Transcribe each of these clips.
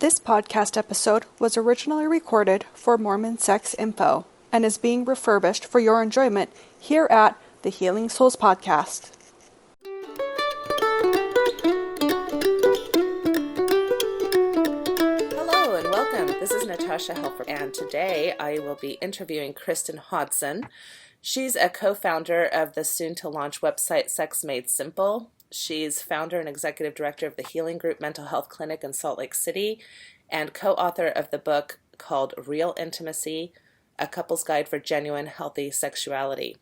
This podcast episode was originally recorded for Mormon Sex Info and is being refurbished for your enjoyment here at the Healing Souls Podcast. Hello and welcome. This is Natasha Helfer, and today I will be interviewing Kristin Hodson. She's a co-founder of the soon-to-launch website Sex Made Simple. She's founder and executive director of the Healing Group Mental Health Clinic in Salt Lake City and co-author of the book called Real Intimacy, A Couple's Guide for Genuine Healthy Sexuality.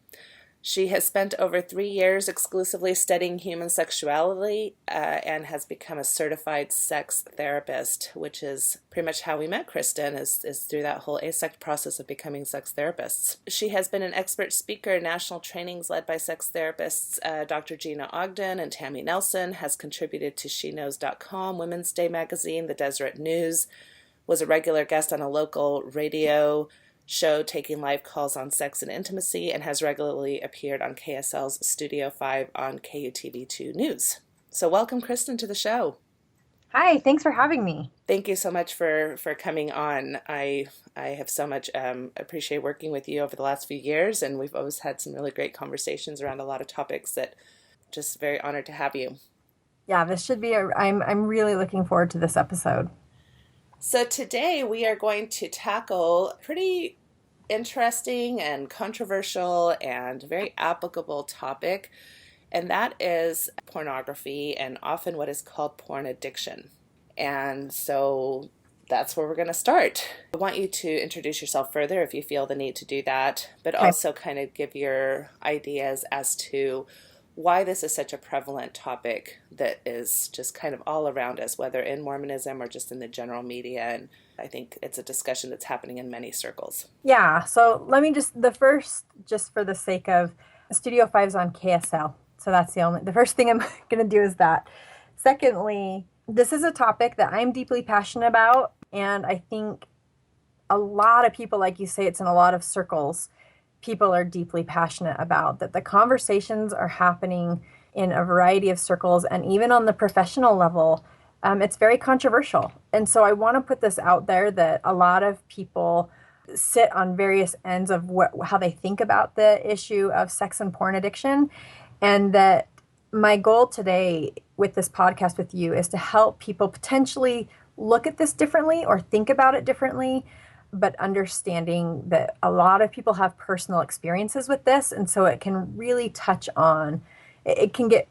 She has spent over 3 years exclusively studying human sexuality and has become a certified sex therapist, which is pretty much how we met Kristin, is through that whole ASECT process of becoming sex therapists. She has been an expert speaker in national trainings led by sex therapists Dr. Gina Ogden and Tammy Nelson, has contributed to SheKnows.com, Women's Day magazine, the Deseret News, was a regular guest on a local radio show taking live calls on sex and intimacy, and has regularly appeared on KSL's Studio 5 on KUTV 2 News. So welcome, Kristin, to the show. Hi, thanks for having me. Thank you so much for coming on. I have so much appreciate working with you over the last few years, and we've always had some really great conversations around a lot of topics that just very honored to have you. Yeah, this should be I'm really looking forward to this episode. So today we are going to tackle a pretty interesting and controversial and very applicable topic, and that is pornography and often what is called porn addiction. And so that's where we're going to start. I want you to introduce yourself further if you feel the need to do that, but also kind of give your ideas as to why this is such a prevalent topic that is just kind of all around us, whether in Mormonism or just in the general media. And I think it's a discussion that's happening in many circles. Yeah, so let me just for the sake of Studio 5's on KSL. So that's the first thing I'm going to do is that. Secondly, this is a topic that I'm deeply passionate about. And I think a lot of people, like you say, it's in a lot of circles, people are deeply passionate about, that the conversations are happening in a variety of circles, and even on the professional level, it's very controversial. And so I want to put this out there that a lot of people sit on various ends of how they think about the issue of sex and porn addiction, and that my goal today with this podcast with you is to help people potentially look at this differently or think about it differently, but understanding that a lot of people have personal experiences with this, and so it can really it can get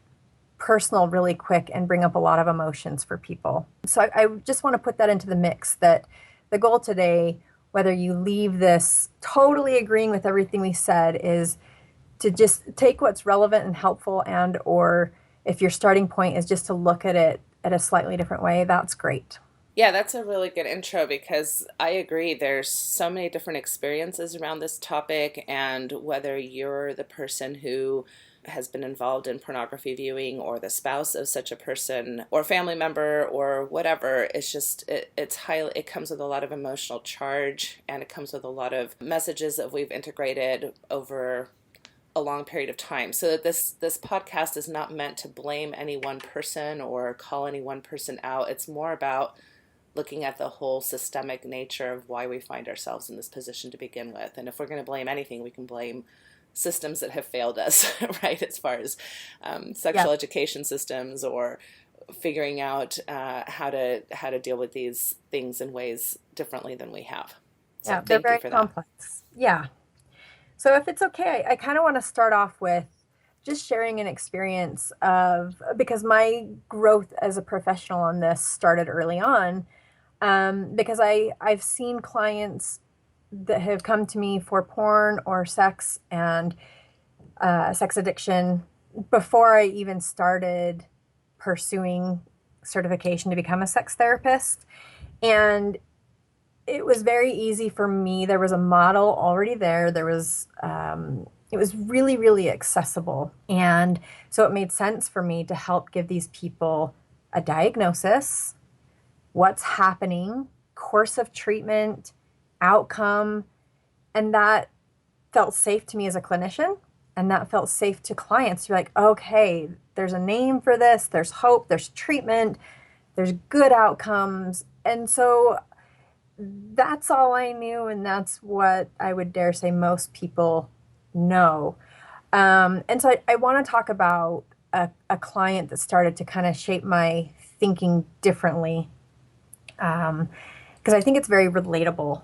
personal really quick and bring up a lot of emotions for people. So I just want to put that into the mix, that the goal today, whether you leave this totally agreeing with everything we said, is to just take what's relevant and helpful, and or if your starting point is just to look at it at a slightly different way, that's great. Yeah, that's a really good intro, because I agree there's so many different experiences around this topic, and whether you're the person who has been involved in pornography viewing or the spouse of such a person or family member or whatever, it's just it comes with a lot of emotional charge, and it comes with a lot of messages that we've integrated over a long period of time. So that this podcast is not meant to blame any one person or call any one person out. It's more about looking at the whole systemic nature of why we find ourselves in this position to begin with. And if we're going to blame anything, we can blame systems that have failed us, right? As far as sexual education systems, or figuring out how to deal with these things in ways differently than we have. So they're very complex. Yeah. So if it's okay, I kind of want to start off with just sharing an experience because my growth as a professional on this started early on, because I've seen clients that have come to me for porn or sex and sex addiction before I even started pursuing certification to become a sex therapist. And it was very easy for me. There was a model already there. There was, it was really, really accessible. And so it made sense for me to help give these people a diagnosis, what's happening, course of treatment, outcome. And that felt safe to me as a clinician. And that felt safe to clients. You're like, okay, there's a name for this. There's hope. There's treatment. There's good outcomes. And so that's all I knew, and that's what I would dare say most people know. And so I want to talk about a client that started to kind of shape my thinking differently, because I think it's very relatable.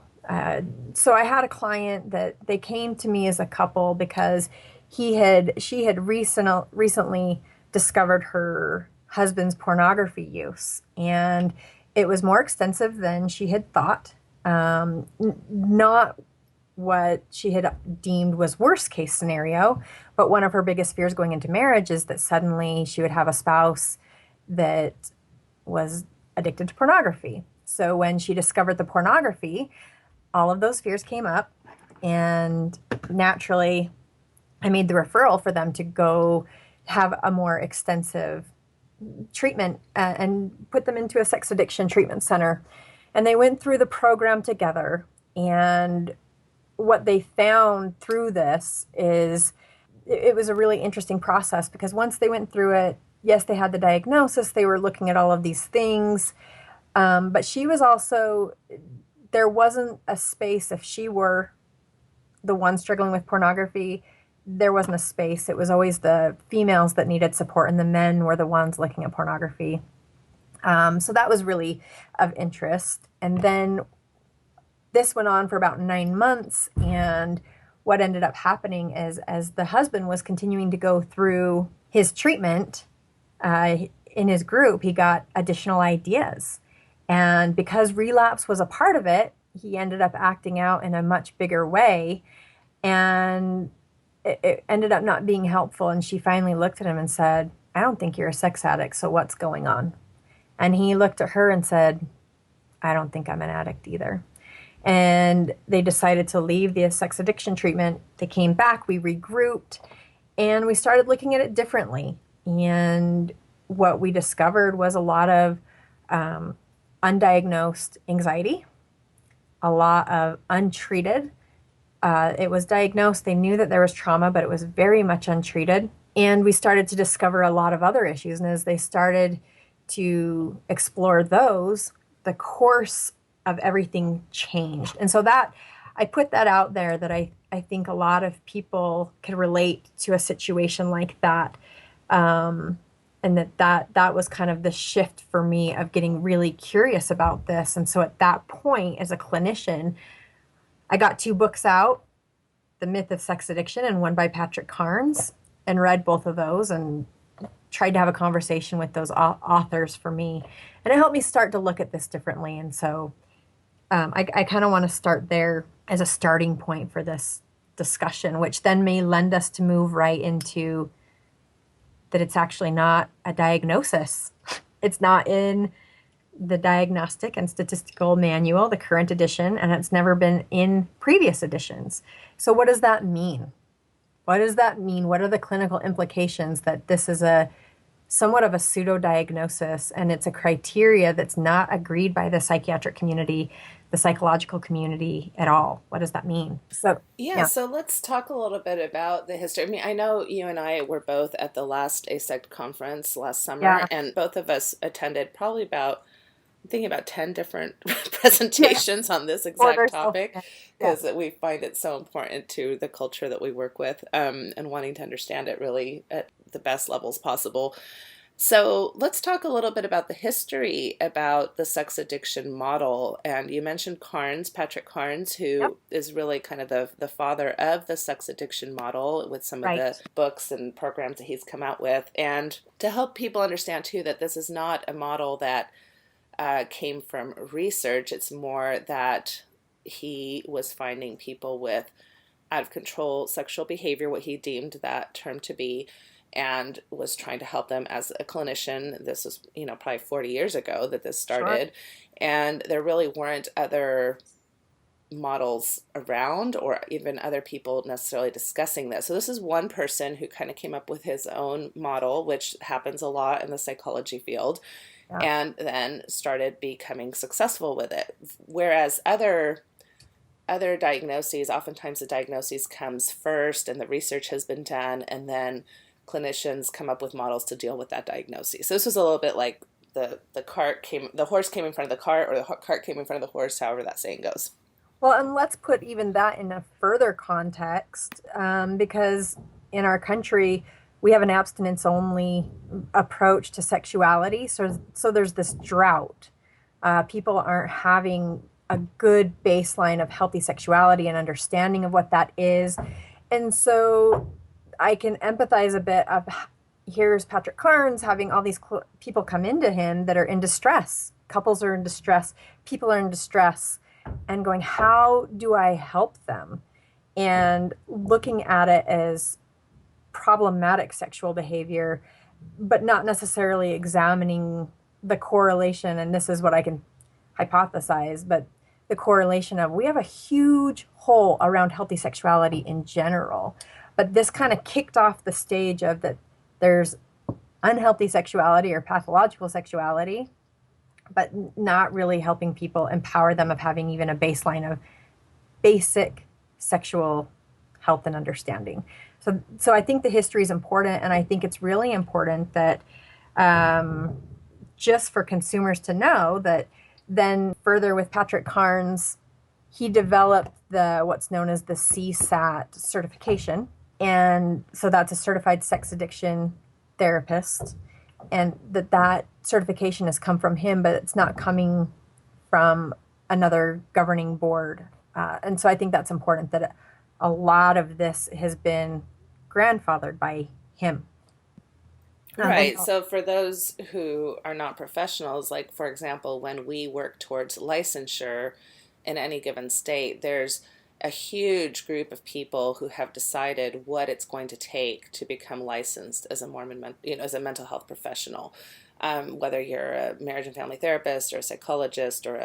So I had a client that they came to me as a couple because she had recently discovered her husband's pornography use, and it was more extensive than she had thought. Not what she had deemed was worst case scenario, but one of her biggest fears going into marriage is that suddenly she would have a spouse that was addicted to pornography. So when she discovered the pornography, all of those fears came up, and naturally I made the referral for them to go have a more extensive treatment and put them into a sex addiction treatment center. And they went through the program together, and what they found through this is it was a really interesting process, because once they went through it, yes, they had the diagnosis, they were looking at all of these things, but she was also, there wasn't a space, if she were the one struggling with pornography, there wasn't a space. It was always the females that needed support, and the men were the ones looking at pornography. So that was really of interest. And then this went on for about 9 months, and what ended up happening is, as the husband was continuing to go through his treatment in his group, he got additional ideas. And because relapse was a part of it, he ended up acting out in a much bigger way, and it ended up not being helpful. And she finally looked at him and said, "I don't think you're a sex addict, so what's going on?" And he looked at her and said, "I don't think I'm an addict either." And they decided to leave the sex addiction treatment. They came back, we regrouped, and we started looking at it differently. And what we discovered was a lot of undiagnosed anxiety, a lot of untreated. It was diagnosed, they knew that there was trauma, but it was very much untreated. And we started to discover a lot of other issues. And as they started to explore those, the course of everything changed. And so that, I put that out there, that I think a lot of people can relate to a situation like that. And that was kind of the shift for me of getting really curious about this. And so at that point, as a clinician, I got 2 books out, The Myth of Sex Addiction and one by Patrick Carnes, and read both of those and tried to have a conversation with those authors for me. And it helped me start to look at this differently. And so I kind of want to start there as a starting point for this discussion, which then may lend us to move right into that it's actually not a diagnosis. It's not in the Diagnostic and Statistical Manual, the current edition, and it's never been in previous editions. So what does that mean? What does that mean? What are the clinical implications that this is a somewhat of a pseudo-diagnosis, and it's a criteria that's not agreed by the psychiatric community, the psychological community at all? What does that mean? So So let's talk a little bit about the history. I mean, I know you and I were both at the last ASECT conference last summer, and both of us attended probably about, I'm thinking about 10 different presentations on this exact topic, because we find it so important to the culture that we work with, and wanting to understand it really at the best levels possible. So let's talk a little bit about the history about the sex addiction model. And you mentioned Carnes, Patrick Carnes, who is really kind of the father of the sex addiction model, with some of the books and programs that he's come out with. And to help people understand, too, that this is not a model that came from research. It's more that he was finding people with out of control sexual behavior, what he deemed that term to be, and was trying to help them as a clinician. This was, probably 40 years ago that this started. Sure. And there really weren't other models around, or even other people necessarily discussing this. So this is one person who kind of came up with his own model, which happens a lot in the psychology field, and then started becoming successful with it. Whereas other diagnoses, oftentimes the diagnosis comes first and the research has been done, and then clinicians come up with models to deal with that diagnosis. So this was a little bit like the horse came in front of the cart, or the cart came in front of the horse, however that saying goes. Well, and let's put even that in a further context, because in our country, we have an abstinence-only approach to sexuality. So there's this drought. People aren't having a good baseline of healthy sexuality and understanding of what that is. And so I can empathize a bit of, here's Patrick Carnes having all these people come into him that are in distress. Couples are in distress. People are in distress. And going, how do I help them? And looking at it as problematic sexual behavior, but not necessarily examining the correlation. And this is what I can hypothesize, but the correlation of, we have a huge hole around healthy sexuality in general. But this kind of kicked off the stage of that there's unhealthy sexuality or pathological sexuality, but not really helping people empower them of having even a baseline of basic sexual health and understanding. So I think the history is important, and I think it's really important that just for consumers to know that. Then further with Patrick Carnes, he developed what's known as the CSAT certification, and so that's a certified sex addiction therapist, and that certification has come from him, but it's not coming from another governing board. And so I think that's important, that a lot of this has been grandfathered by him. Right. So for those who are not professionals, like, for example, when we work towards licensure in any given state, there's a huge group of people who have decided what it's going to take to become licensed as a Mormon, as a mental health professional. Whether you're a marriage and family therapist or a psychologist or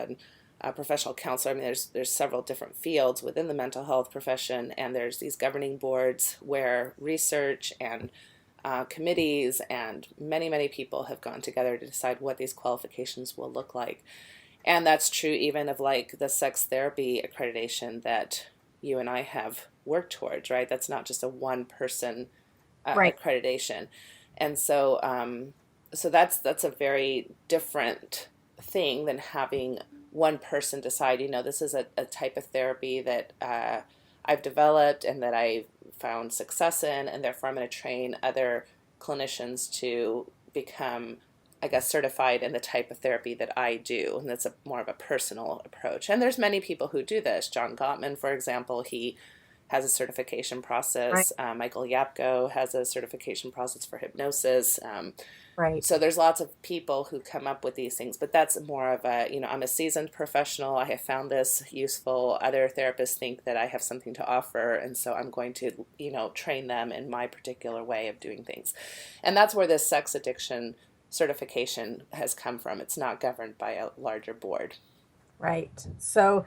a professional counselor. I mean, there's several different fields within the mental health profession, and there's these governing boards where research and committees and many people have gone together to decide what these qualifications will look like. And that's true even of like the sex therapy accreditation that you and I have worked towards, right? That's not just a one person right. accreditation. And so so that's a very different thing than having one person decide, this is a type of therapy that I've developed and that I found success in, and therefore I'm going to train other clinicians to become, I guess, certified in the type of therapy that I do. And that's more of a personal approach. And there's many people who do this. John Gottman, for example, he has a certification process. Right. Michael Yapko has a certification process for hypnosis. Right. So there's lots of people who come up with these things, but that's more of a, I'm a seasoned professional. I have found this useful. Other therapists think that I have something to offer, and so I'm going to, train them in my particular way of doing things. And that's where this sex addiction certification has come from. It's not governed by a larger board. Right. So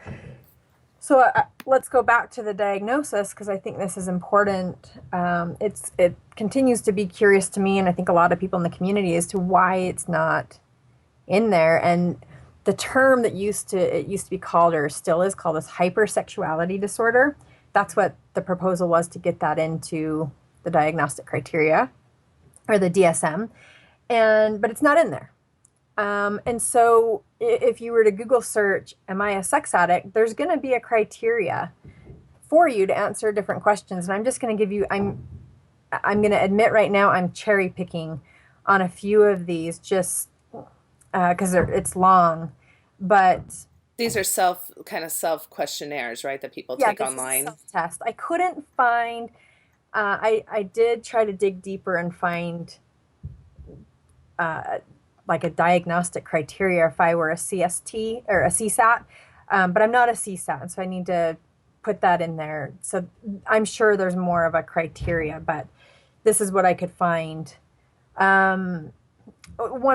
let's go back to the diagnosis, because I think this is important. It continues to be curious to me, and I think a lot of people in the community, as to why it's not in there. And the term that used to be called, or still is called, is hypersexuality disorder. That's what the proposal was, to get that into the diagnostic criteria, or the DSM. But it's not in there. And so if you were to Google search, am I a sex addict, there's going to be a criteria for you to answer different questions. And I'm just going to give you, I'm going to admit right now, I'm cherry picking on a few of these, just because it's long. But these are self questionnaires, right, that people take online? Yeah, self-test. I couldn't find, I did try to dig deeper and find like a diagnostic criteria if I were a CST or a CSAT, but I'm not a CSAT, so I need to put that in there. So I'm sure there's more of a criteria, but this is what I could find. One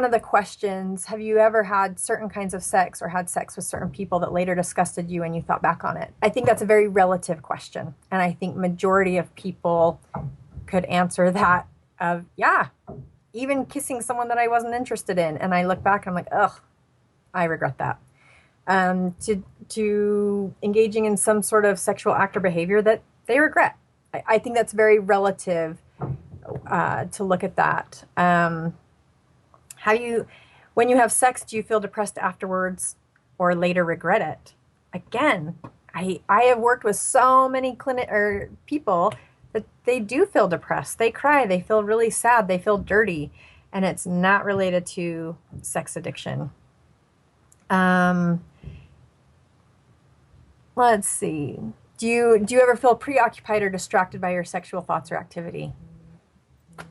of the questions, have you ever had certain kinds of sex or had sex with certain people that later disgusted you and you thought back on it? I think that's a very relative question, and I think majority of people could answer that of, yeah, even kissing someone that I wasn't interested in, and I look back and I'm like, ugh, I regret that. To engaging in some sort of sexual act or behavior that they regret. I think that's very relative to look at that. When you have sex, do you feel depressed afterwards or later regret it? Again, I have worked with so many people that they do feel depressed. They cry. They feel really sad. They feel dirty. And it's not related to sex addiction. Let's see. Do you ever feel preoccupied or distracted by your sexual thoughts or activity?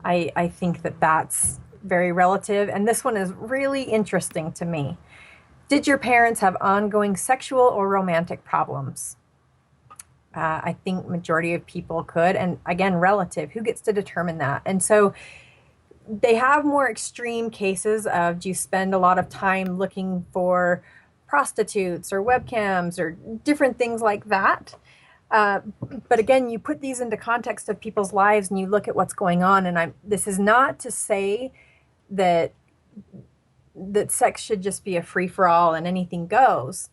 I think that's very relative. And this one is really interesting to me. Did your parents have ongoing sexual or romantic problems? I think majority of people could. And again, relative. Who gets to determine that? And so they have more extreme cases of, do you spend a lot of time looking for prostitutes or webcams or different things like that? But again, you put these into context of people's lives and you look at what's going on. And this is not to say that sex should just be a free-for-all and anything goes.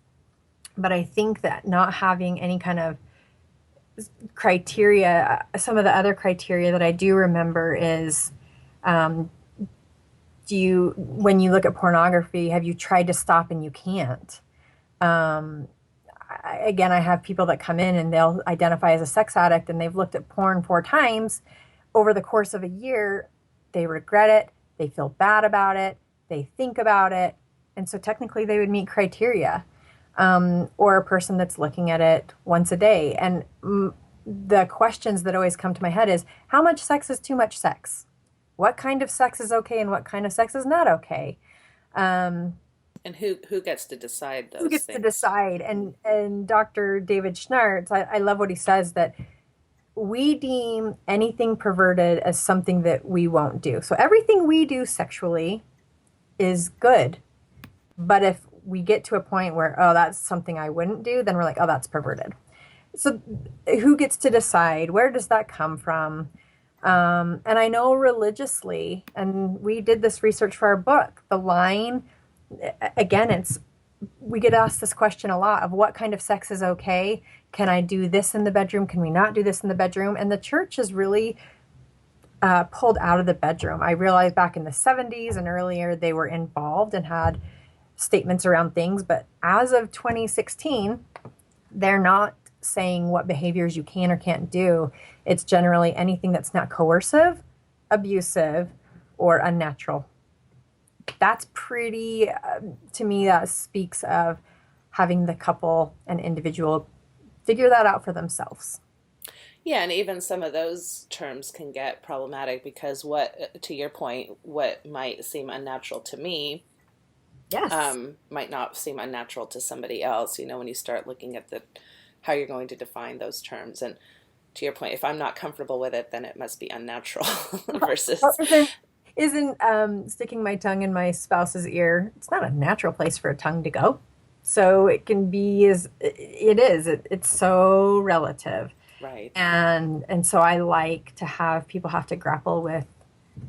But I think that not having any kind of criteria, some of the other criteria that I do remember is, when you look at pornography, have you tried to stop and you can't? Again, I have people that come in and they'll identify as a sex addict and they've looked at porn 4 times over the course of a year. They regret it. They feel bad about it. They think about it. And so technically they would meet criteria. Or a person that's looking at it once a day. And the questions that always come to my head is, how much sex is too much sex? What kind of sex is okay and what kind of sex is not okay? And who gets to decide those Who gets things? to decide? And Dr. David Schnartz, I love what he says, that we deem anything perverted as something that we won't do. So everything we do sexually is good. But if we get to a point where, oh, that's something I wouldn't do, then we're like, oh, that's perverted. So who gets to decide? Where does that come from? And I know religiously, and we did this research for our book, the line, again, we get asked this question a lot of what kind of sex is okay? Can I do this in the bedroom? Can we not do this in the bedroom? And the church is really pulled out of the bedroom. I realized back in the 70s and earlier, they were involved and had statements around things. But as of 2016, they're not saying what behaviors you can or can't do. It's generally anything that's not coercive, abusive, or unnatural. That's pretty, to me, that speaks of having the couple and individual figure that out for themselves. Yeah, and even some of those terms can get problematic because to your point, what might seem unnatural to me, yes, might not seem unnatural to somebody else, when you start looking at how you're going to define those terms. And to your point, if I'm not comfortable with it, then it must be unnatural versus... Isn't sticking my tongue in my spouse's ear, it's not a natural place for a tongue to go. So it can be it's so relative. Right. And so I like to have people have to grapple with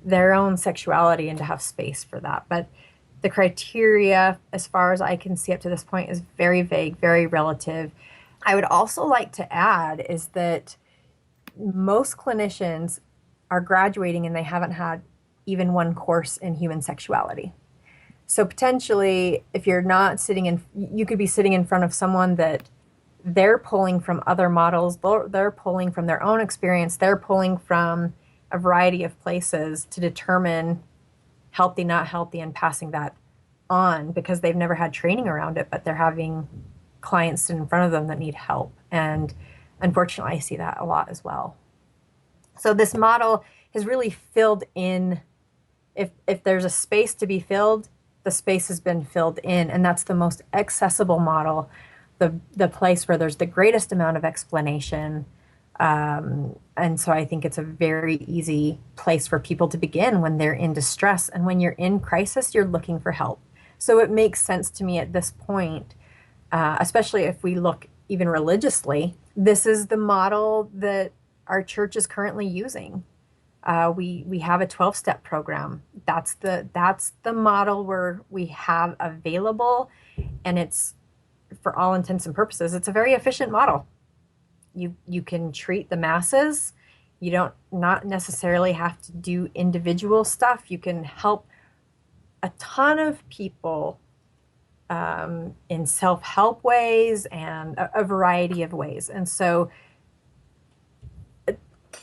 their own sexuality and to have space for that. But the criteria, as far as I can see up to this point, is very vague, very relative. I would also like to add is that most clinicians are graduating and they haven't had even one course in human sexuality. So potentially, if you're not you could be sitting in front of someone that they're pulling from other models, they're pulling from their own experience, they're pulling from a variety of places to determine healthy, not healthy, and passing that on because they've never had training around it, but they're having clients sit in front of them that need help. And unfortunately, I see that a lot as well. So this model has really filled in. If there's a space to be filled, the space has been filled in. And that's the most accessible model, the place where there's the greatest amount of explanation. And so I think it's a very easy place for people to begin when they're in distress. And when you're in crisis, you're looking for help. So it makes sense to me at this point, especially if we look even religiously, this is the model that our church is currently using. We have a 12-step program. That's the model where we have available, and it's, for all intents and purposes, it's a very efficient model. You can treat the masses. You don't not necessarily have to do individual stuff. You can help a ton of people in self-help ways and a variety of ways. And so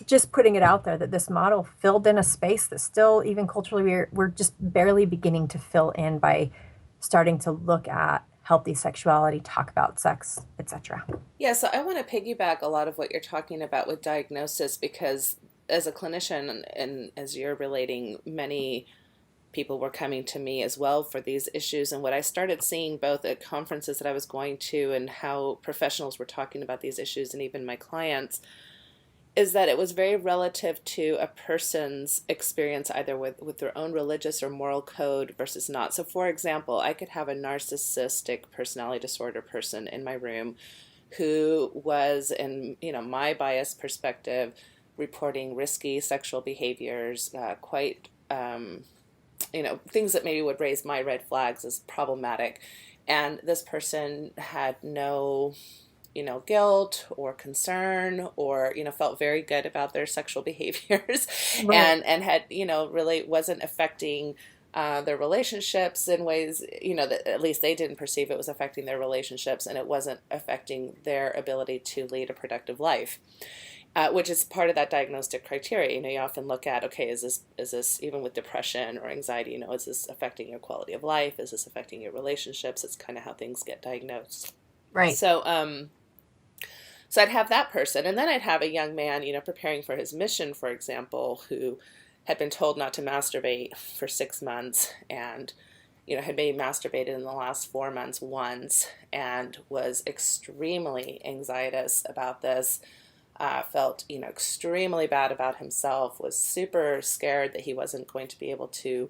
just putting it out there that this model filled in a space that still, even culturally, we're just barely beginning to fill in by starting to look at healthy sexuality, talk about sex, etc. Yeah, so I want to piggyback a lot of what you're talking about with diagnosis, because as a clinician and as you're relating, many people were coming to me as well for these issues. And what I started seeing both at conferences that I was going to and how professionals were talking about these issues, and even my clients, is that it was very relative to a person's experience either with their own religious or moral code versus not. So for example, I could have a narcissistic personality disorder person in my room who was, in my biased perspective, reporting risky sexual behaviors, quite things that maybe would raise my red flags as problematic. And this person had no guilt or concern, or felt very good about their sexual behaviors. Right. and had really wasn't affecting their relationships in ways that at least they didn't perceive it was affecting their relationships, and it wasn't affecting their ability to lead a productive life, which is part of that diagnostic criteria. You often look at, okay, is this even with depression or anxiety, is this affecting your quality of life, is this affecting your relationships? It's kind of how things get diagnosed. Right. So I'd have that person, and then I'd have a young man, preparing for his mission, for example, who had been told not to masturbate for 6 months, and had maybe masturbated in the last 4 months once, and was extremely anxious about this, felt extremely bad about himself, was super scared that he wasn't going to be able to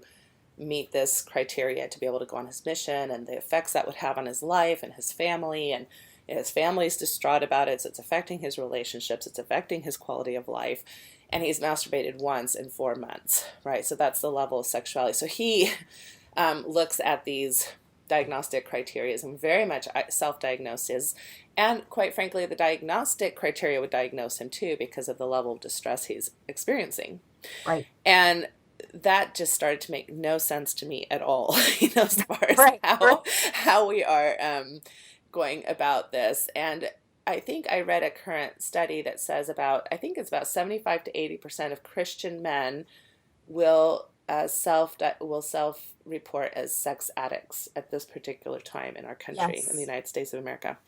meet this criteria to be able to go on his mission, and the effects that would have on his life and his family, and his family's distraught about it, so it's affecting his relationships, it's affecting his quality of life, and he's masturbated once in 4 months, right? So that's the level of sexuality. So he looks at these diagnostic criteria and very much self-diagnoses, and quite frankly, the diagnostic criteria would diagnose him too because of the level of distress he's experiencing. Right. And that just started to make no sense to me at all, as far as how we are going about this. And I think I read a current study that says about 75 to 80% of Christian men will self-report as sex addicts at this particular time in our country, yes, in the United States of America.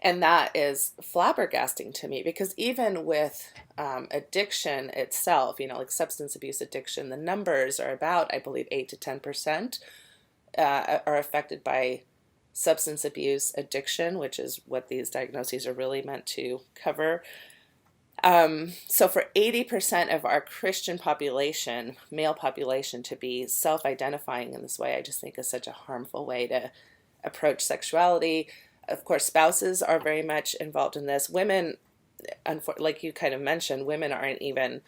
And that is flabbergasting to me, because even with addiction itself, like substance abuse addiction, the numbers are about, I believe, 8 to 10% are affected by substance abuse addiction, which is what these diagnoses are really meant to cover. So for 80% of our Christian population, male population, to be self-identifying in this way, I just think is such a harmful way to approach sexuality. Of course, spouses are very much involved in this. Women, like you kind of mentioned, women aren't even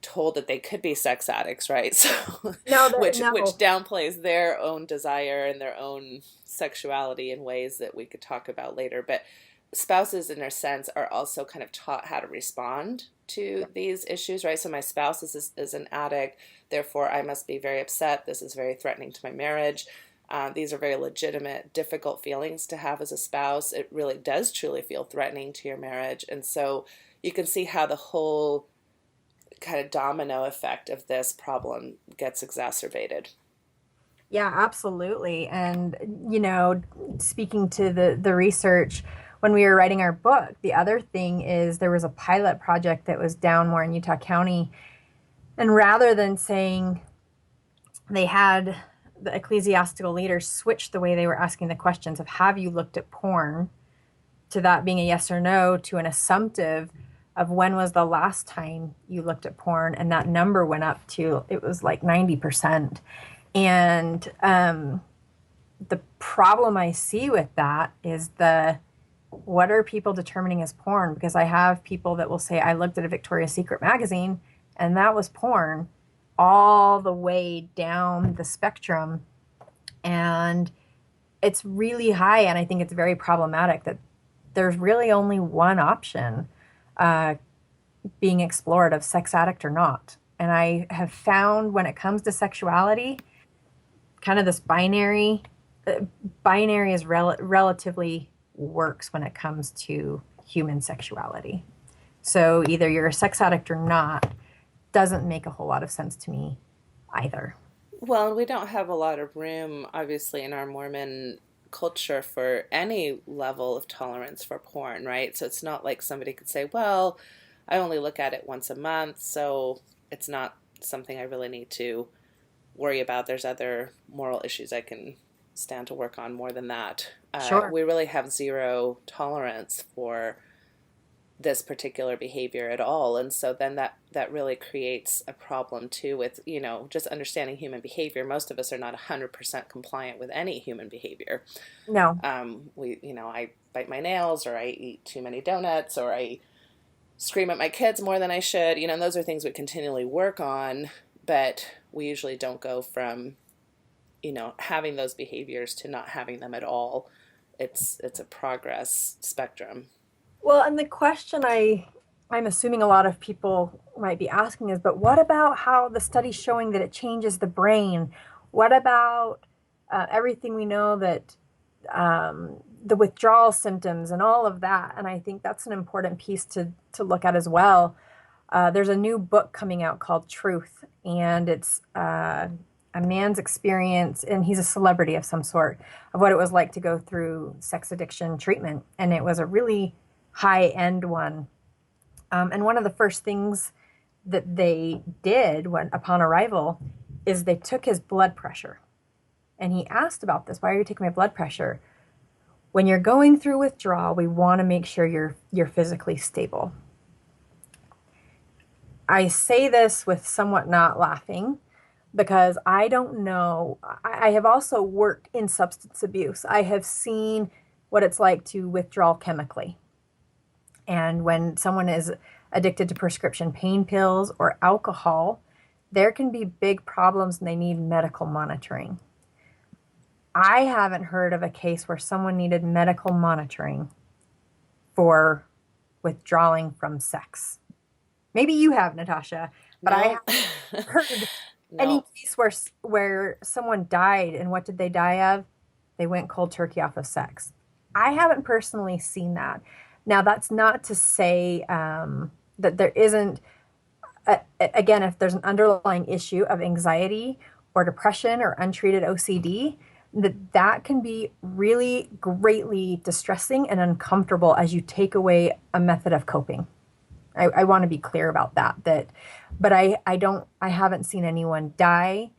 told that they could be sex addicts, right? So, which downplays their own desire and their own sexuality in ways that we could talk about later. But spouses, in a sense, are also kind of taught how to respond to these issues, right? So my spouse is an addict, therefore I must be very upset. This is very threatening to my marriage. These are very legitimate, difficult feelings to have as a spouse. It really does truly feel threatening to your marriage. And so you can see how the whole kind of domino effect of this problem gets exacerbated. Yeah, absolutely. And, speaking to the research, when we were writing our book, the other thing is there was a pilot project that was down more in Utah County. And rather than saying they had the ecclesiastical leaders switch the way they were asking the questions of have you looked at porn, to that being a yes or no, to an assumptive of when was the last time you looked at porn, and that number went up to, it was like 90%. And the problem I see with that is what are people determining as porn? Because I have people that will say, I looked at a Victoria's Secret magazine and that was porn, all the way down the spectrum. And it's really high, and I think it's very problematic that there's really only one option being explored of sex addict or not. And I have found when it comes to sexuality, kind of this binary. Binary is relatively works when it comes to human sexuality. So either you're a sex addict or not doesn't make a whole lot of sense to me either. Well, we don't have a lot of room, obviously, in our Mormon culture for any level of tolerance for porn, right? So it's not like somebody could say, well, I only look at it once a month, so it's not something I really need to worry about. There's other moral issues I can stand to work on more than that. Sure. We really have zero tolerance for this particular behavior at all. And so then that really creates a problem too with, just understanding human behavior. Most of us are not 100% compliant with any human behavior. No. I bite my nails, or I eat too many donuts, or I scream at my kids more than I should. And those are things we continually work on, but we usually don't go from, having those behaviors to not having them at all. It's a progress spectrum. Well, and the question I'm assuming a lot of people might be asking is, but what about how the study's showing that it changes the brain? What about everything we know that the withdrawal symptoms and all of that? And I think that's an important piece to look at as well. There's a new book coming out called Truth, and it's a man's experience, and he's a celebrity of some sort, of what it was like to go through sex addiction treatment. And it was a really high-end one. And one of the first things that they did upon arrival is they took his blood pressure. And he asked about this. Why are you taking my blood pressure? When you're going through withdrawal, we want to make sure you're physically stable. I say this with somewhat not laughing, because I don't know. I have also worked in substance abuse. I have seen what it's like to withdraw chemically. And when someone is addicted to prescription pain pills or alcohol, there can be big problems and they need medical monitoring. I haven't heard of a case where someone needed medical monitoring for withdrawing from sex. Maybe you have, Natasha, but No. I haven't heard any case where someone died, and what did they die of? They went cold turkey off of sex. I haven't personally seen that. Now, that's not to say that there isn't, again, if there's an underlying issue of anxiety or depression or untreated OCD, that can be really greatly distressing and uncomfortable as you take away a method of coping. I want to be clear about that. But I haven't seen anyone die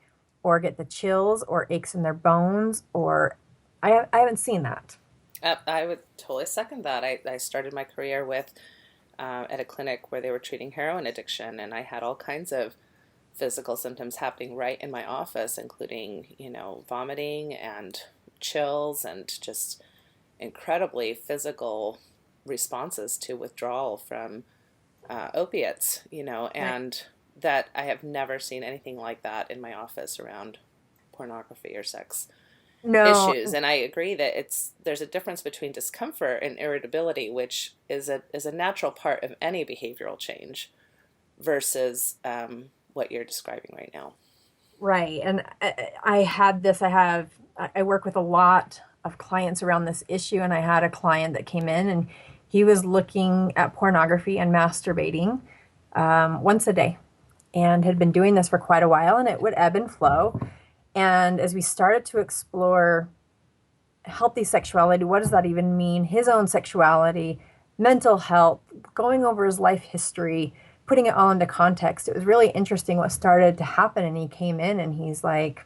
or get the chills or aches in their bones, or I haven't seen that. I would totally second that. I started my career at a clinic where they were treating heroin addiction, and I had all kinds of physical symptoms happening right in my office, including, vomiting and chills and just incredibly physical responses to withdrawal from opiates, and that I have never seen anything like that in my office around pornography or sex issues. And I agree that there's a difference between discomfort and irritability, which is a natural part of any behavioral change, versus what you're describing right now. Right. And I work with a lot of clients around this issue, and I had a client that came in and he was looking at pornography and masturbating once a day, and had been doing this for quite a while, and it would ebb and flow. And as we started to explore healthy sexuality, what does that even mean? His own sexuality, mental health, going over his life history, putting it all into context, it was really interesting what started to happen. And he came in and he's like,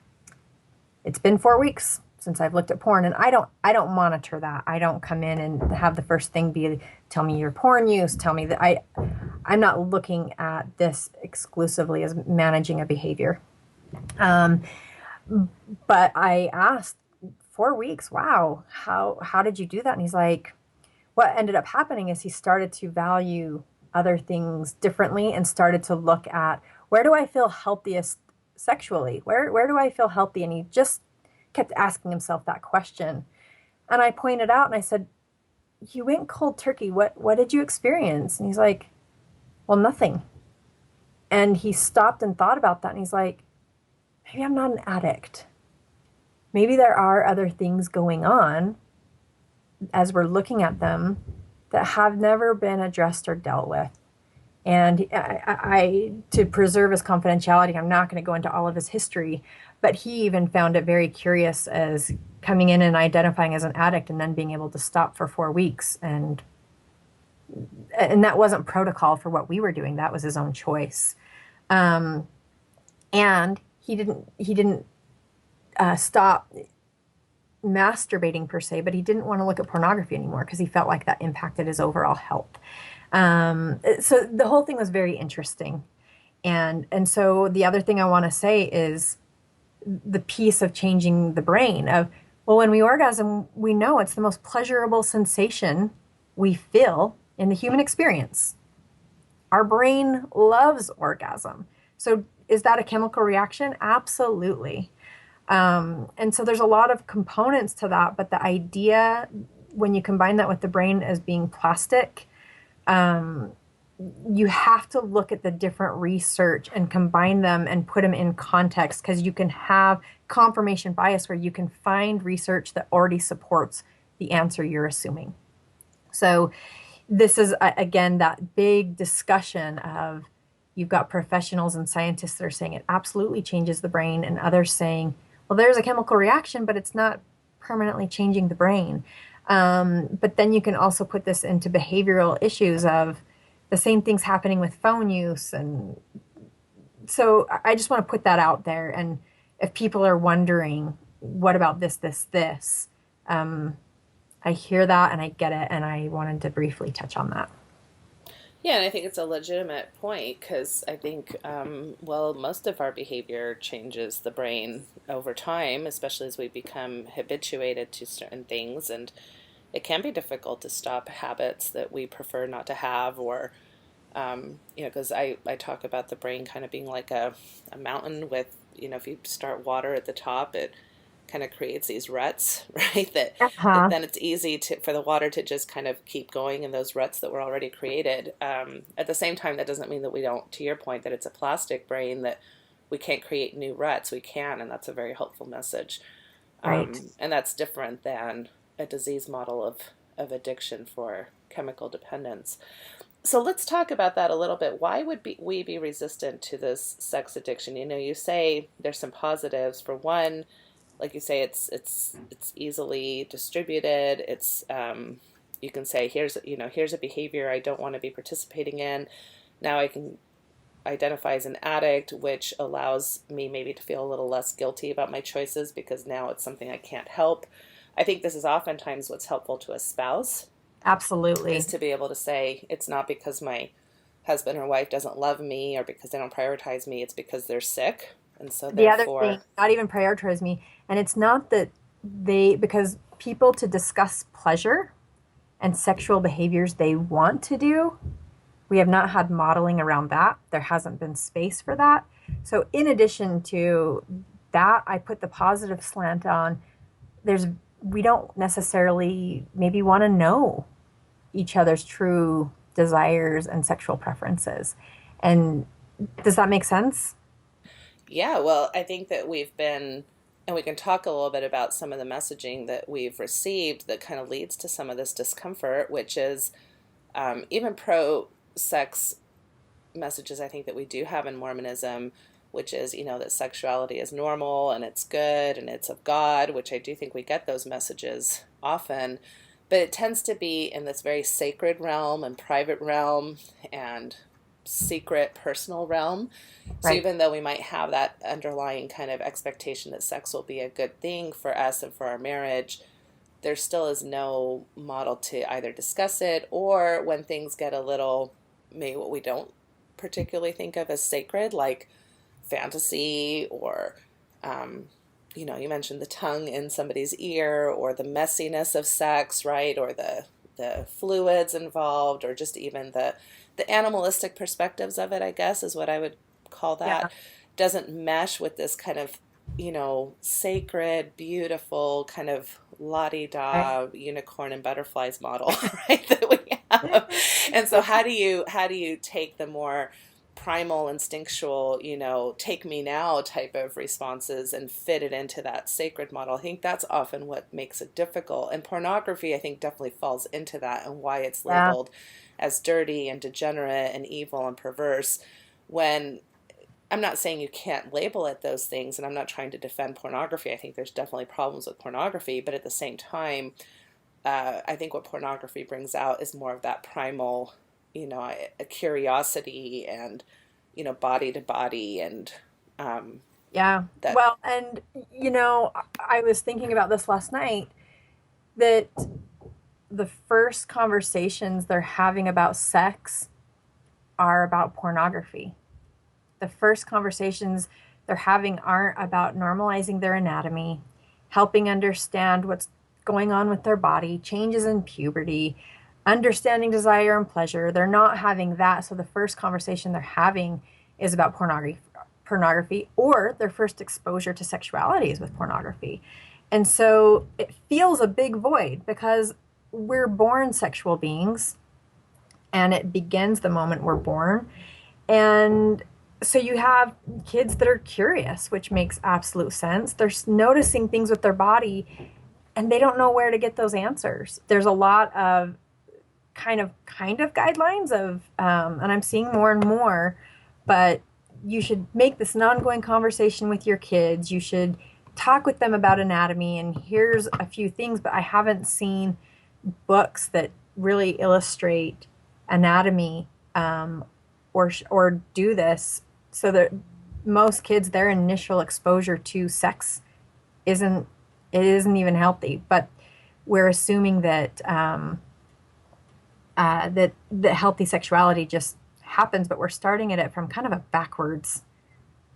it's been 4 weeks since I've looked at porn, and I don't monitor that. I don't come in and have the first thing be, tell me your porn use, tell me that I'm not looking at this exclusively as managing a behavior. But I asked, 4 weeks, wow, how did you do that? And he's like, what ended up happening is he started to value other things differently and started to look at, where do I feel healthiest sexually? Where do I feel healthy? And he just kept asking himself that question. And I pointed out and I said, you went cold turkey. What did you experience? And he's like, well, nothing. And he stopped and thought about that. And he's like, maybe I'm not an addict. maybe there are other things going on as we're looking at them that have never been addressed or dealt with. And I to preserve his confidentiality, I'm not going to go into all of his history, but he even found it very curious as coming in and identifying as an addict and then being able to stop for 4 weeks. And that wasn't protocol for what we were doing. That was his own choice. And he didn't stop masturbating per se, but he didn't want to look at pornography anymore because he felt like that impacted his overall health. So the whole thing was very interesting. And so the other thing I want to say is the piece of changing the brain of, well, when we orgasm, we know it's the most pleasurable sensation we feel in the human experience. Our brain loves orgasm. So is that a chemical reaction? Absolutely. And so there's a lot of components to that, but the idea, when you combine that with the brain as being plastic, you have to look at the different research and combine them and put them in context, because you can have confirmation bias where you can find research that already supports the answer you're assuming. So this is, again, that big discussion of, you've got professionals and scientists that are saying it absolutely changes the brain, and others saying, well, there's a chemical reaction, but it's not permanently changing the brain. But then you can also put this into behavioral issues of the same things happening with phone use. And so I just want to put that out there. And if people are wondering, what about this, I hear that and I get it. And I wanted to briefly touch on that. Yeah, and I think it's a legitimate point, because I think, most of our behavior changes the brain over time, especially as we become habituated to certain things. And it can be difficult to stop habits that we prefer not to have, or, because I talk about the brain kind of being like a mountain with, if you start water at the top, it kind of creates these ruts, right? That then it's easy for the water to just kind of keep going in those ruts that were already created. At the same time, that doesn't mean that we don't, to your point, that it's a plastic brain, that we can't create new ruts. We can, and that's a very helpful message. Right. And that's different than a disease model of addiction for chemical dependence. So let's talk about that a little bit. Why would we be resistant to this sex addiction? You say there's some positives. For one, like you say, it's easily distributed. It's you can say, here's a behavior I don't want to be participating in. Now I can identify as an addict, which allows me maybe to feel a little less guilty about my choices, because now it's something I can't help. I think this is oftentimes what's helpful to a spouse. Absolutely. Is to be able to say, it's not because my husband or wife doesn't love me or because they don't prioritize me, it's because they're sick. And so the other thing, not even prioritize me. And it's not that because people, to discuss pleasure and sexual behaviors they want to do, we have not had modeling around that. There hasn't been space for that. So in addition to that, I put the positive slant on, we don't necessarily maybe want to know each other's true desires and sexual preferences. And does that make sense? Yeah, well, I think that we've been, and we can talk a little bit about some of the messaging that we've received that kind of leads to some of this discomfort, which is even pro-sex messages I think that we do have in Mormonism, which is, that sexuality is normal and it's good and it's of God, which I do think we get those messages often. But it tends to be in this very sacred realm and private realm and secret personal realm. So Right. Even though we might have that underlying kind of expectation that sex will be a good thing for us and for our marriage, there still is no model to either discuss it, or when things get a little, maybe what we don't particularly think of as sacred, like fantasy, or you mentioned the tongue in somebody's ear, or the messiness of sex, right? Or the fluids involved, or just even the animalistic perspectives of it, I guess, is what I would call that, Yeah. doesn't mesh with this kind of, sacred, beautiful, kind of la-di-da Right. unicorn and butterflies model, right, that we have. And so how do you take the more primal, instinctual, take me now type of responses and fit it into that sacred model. I think that's often what makes it difficult. And pornography, I think, definitely falls into that, and why it's labeled as dirty and degenerate and evil and perverse, when I'm not saying you can't label it those things, and I'm not trying to defend pornography. I think there's definitely problems with pornography, but at the same time, I think what pornography brings out is more of that primal, a curiosity and, body to body and, well, and, I was thinking about this last night, that the first conversations they're having about sex are about pornography. The first conversations they're having aren't about normalizing their anatomy, helping understand what's going on with their body, changes in puberty, understanding desire and pleasure. They're not having that. So the first conversation they're having is about pornography, or their first exposure to sexuality is with pornography. And so it feels a big void, because we're born sexual beings, and it begins the moment we're born. And so you have kids that are curious, which makes absolute sense. They're noticing things with their body, and they don't know where to get those answers. There's a lot of kind of guidelines of, and I'm seeing more and more, but you should make this an ongoing conversation with your kids. You should talk with them about anatomy, and here's a few things, but I haven't seen books that really illustrate anatomy, or do this, so that most kids, their initial exposure to sex isn't even healthy. But we're assuming that that healthy sexuality just happens, but we're starting at it from kind of a backwards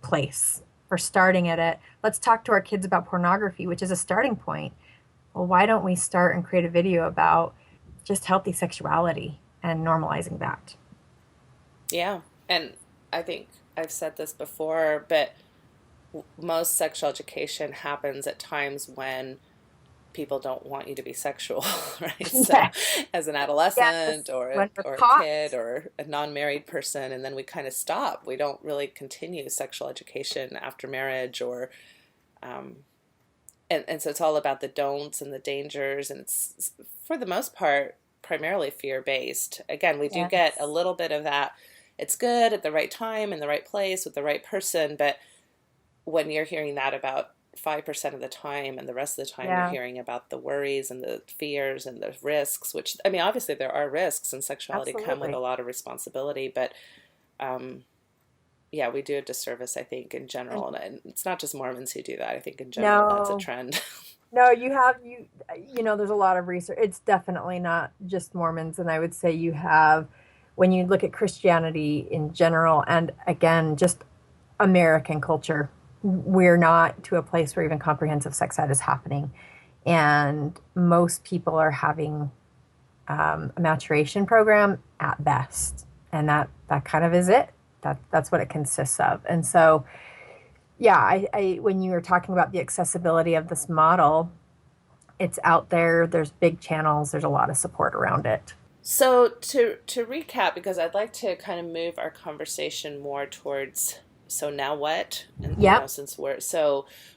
place. We're starting at it, let's talk to our kids about pornography, which is a starting point. Well, why don't we start and create a video about just healthy sexuality and normalizing that? Yeah. And I think I've said this before, but most sexual education happens at times when people don't want you to be sexual, right? So as an adolescent, or a kid, or a non-married person, and then we kind of stop. We don't really continue sexual education after marriage, or and so it's all about the don'ts and the dangers, and it's, for the most part, primarily fear-based. Again, we do get a little bit of that. It's good at the right time, in the right place, with the right person, but when you're hearing that about 5% of the time, and the rest of the time you're hearing about the worries and the fears and the risks, which, I mean, obviously there are risks, and sexuality come with a lot of responsibility, but we do a disservice, I think, in general. And it's not just Mormons who do that. I think in general that's a trend. No, there's a lot of research. It's definitely not just Mormons. And I would say you have, when you look at Christianity in general, and again, just American culture, we're not to a place where even comprehensive sex ed is happening. And most people are having a maturation program at best. And that kind of is it. That's what it consists of. And so, I when you were talking about the accessibility of this model, it's out there. There's big channels. There's a lot of support around it. So to recap, because I'd like to kind of move our conversation more towards, so now what? And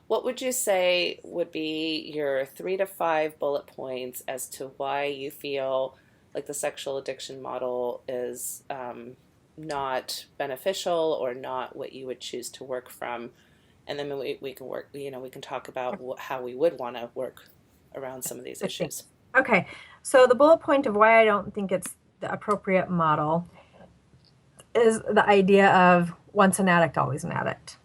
what would you say would be your 3 to 5 bullet points as to why you feel like the sexual addiction model is not beneficial, or not what you would choose to work from? And then we can work, we can talk about how we would want to work around some of these issues. Okay. So the bullet point of why I don't think it's the appropriate model is the idea of once an addict, always an addict.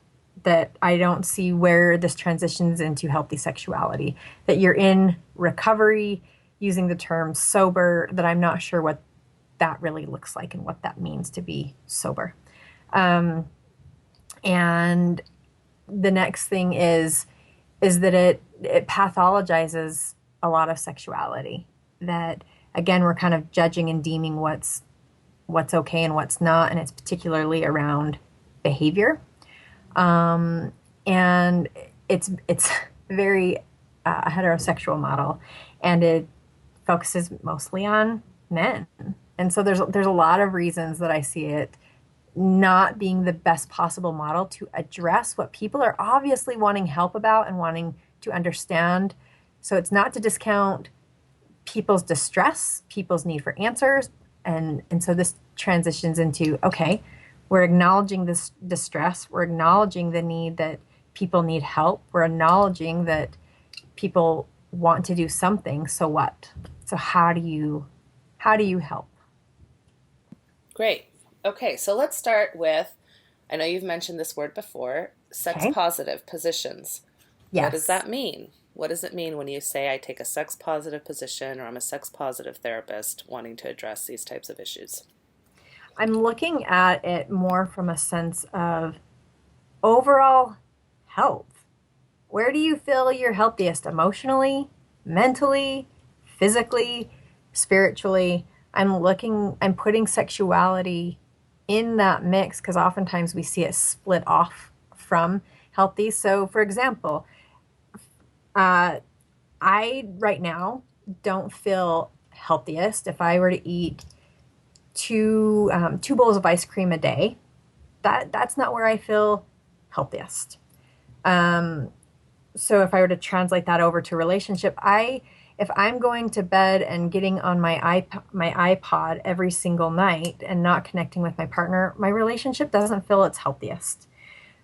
That I don't see where this transitions into healthy sexuality. That you're in recovery, using the term sober, that I'm not sure what that really looks like and what that means to be sober. And the next thing is that it pathologizes a lot of sexuality. That, again, we're kind of judging and deeming what's okay and what's not, and it's particularly around behavior. And it's very a heterosexual model, and it focuses mostly on men. And so there's a lot of reasons that I see it not being the best possible model to address what people are obviously wanting help about and wanting to understand. So it's not to discount people's distress, people's need for answers. And so this transitions into, okay, we're acknowledging this distress. We're acknowledging the need that people need help. We're acknowledging that people want to do something. So what? So how do you help? Great. Okay, so let's start with, I know you've mentioned this word before, sex positive positions. Yes. What does that mean? What does it mean when you say I take a sex positive position, or I'm a sex positive therapist wanting to address these types of issues? I'm looking at it more from a sense of overall health. Where do you feel you're healthiest emotionally, mentally, physically, spiritually? I'm putting sexuality in that mix because oftentimes we see it split off from healthy. So for example, I right now don't feel healthiest if I were to eat two bowls of ice cream a day. That's not where I feel healthiest. So if I were to translate that over to relationship, if I'm going to bed and getting on my iPod every single night and not connecting with my partner, my relationship doesn't feel its healthiest.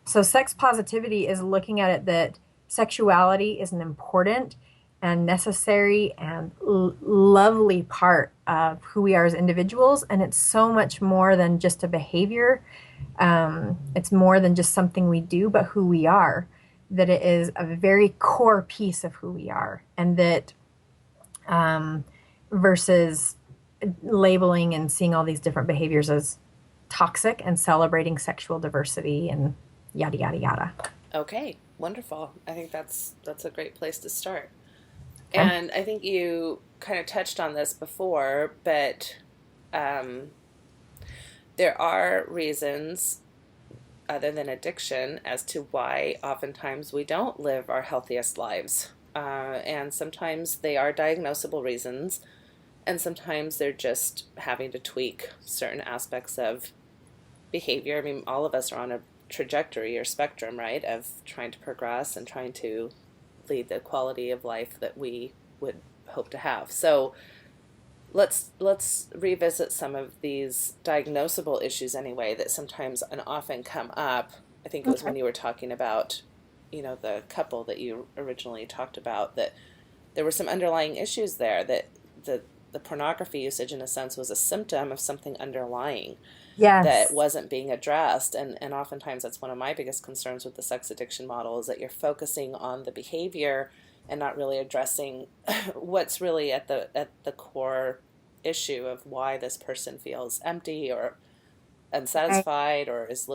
So sex positivity is looking at it that sexuality is an important and necessary and lovely part of who we are as individuals. And it's so much more than just a behavior. It's more than just something we do, but who we are. That it is a very core piece of who we are. And that versus labeling and seeing all these different behaviors as toxic and celebrating sexual diversity and yada, yada, yada. Okay, wonderful. I think that's a great place to start. Okay. And I think you kind of touched on this before, but there are reasons other than addiction as to why oftentimes we don't live our healthiest lives. And sometimes they are diagnosable reasons, and sometimes they're just having to tweak certain aspects of behavior. I mean, all of us are on a trajectory or spectrum, right, of trying to progress and trying to lead the quality of life that we would hope to have. So let's revisit some of these diagnosable issues anyway that sometimes and often come up. I think it was when you were talking about, the couple that you originally talked about, that there were some underlying issues there, that the pornography usage in a sense was a symptom of something underlying. Yes. That wasn't being addressed. And oftentimes that's one of my biggest concerns with the sex addiction model, is that you're focusing on the behavior and not really addressing what's really at the core issue of why this person feels empty or unsatisfied, or is